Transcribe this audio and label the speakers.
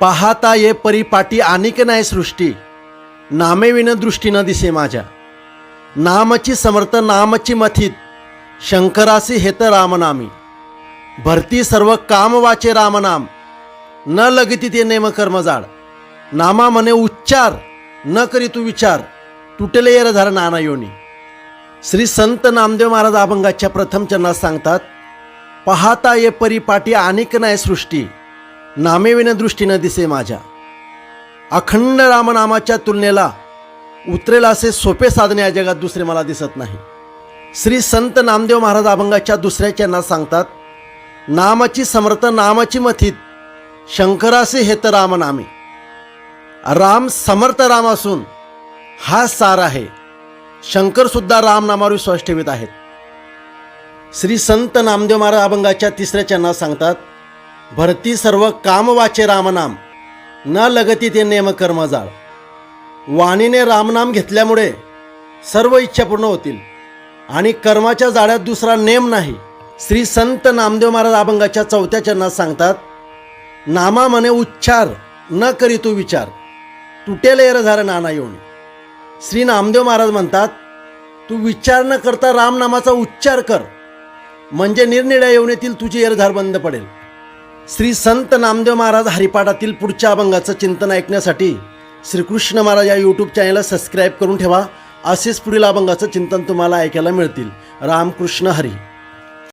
Speaker 1: पाहता ये परिपाटी आणिक नाही सृष्टी, नामेविन दृष्टी न दिसे माझ्या. नामची समर्थ नामची मथित, शंकरासी हेत रामनामी. भरती सर्व काम वाचे रामनाम, न लगती ते नेम कर्म जाड. नामा मने उच्चार, न करी तू विचार, तुटले येरधार नाना योनी. श्री संत नामदेव महाराज अभंगाच्या प्रथम चरणात सांगतात, पाहता ये परिपाटी आणिक नाही सृष्टी, नामेविन दृष्टीनं दिसे माझ्या. अखंड रामनामाच्या तुलनेला उतरेल असे सोपे साधने या जगात दुसरे मला दिसत नाही. श्री संत नामदेव महाराज अभंगाच्या दुसऱ्या चरणात सांगतात, नामाची समर्थ नामाची मथित, शंकरासे हेत रामनामी. राम समर्थ राम असून हा सार आहे. शंकर सुद्धा रामनामावर विश्वास ठेवित आहेत. श्री संत नामदेव महाराज अभंगाच्या तिसऱ्या चरणात सांगतात, भरती सर्व काम वाचे रामनाम, न लगती ते नेम कर्म जाळ. वाणीने रामनाम घेतल्यामुळे सर्व इच्छा पूर्ण होतील आणि कर्माच्या जाळ्यात दुसरा नेम नाही. श्री संत नामदेव महाराज अभंगाच्या चौथ्या चरणात सांगतात, नामा मने उच्चार, न करी तू विचार, तुटेल एरधार नाना योनी. श्री नामदेव महाराज म्हणतात, तू विचार न करता रामनामाचा उच्चार कर, म्हणजे निरनिळ्या योनीतील तुझी एरधार बंद पडेल. श्री संत नामदेव महाराज हरिपाठातील पुढच्या अभंगाचं चिंतन ऐकण्यासाठी श्रीकृष्ण महाराज या यूट्यूब चॅनलला सबस्क्राईब करून ठेवा. असेच पुढील अभंगाचं चिंतन तुम्हाला ऐकायला मिळतील. रामकृष्ण हरी.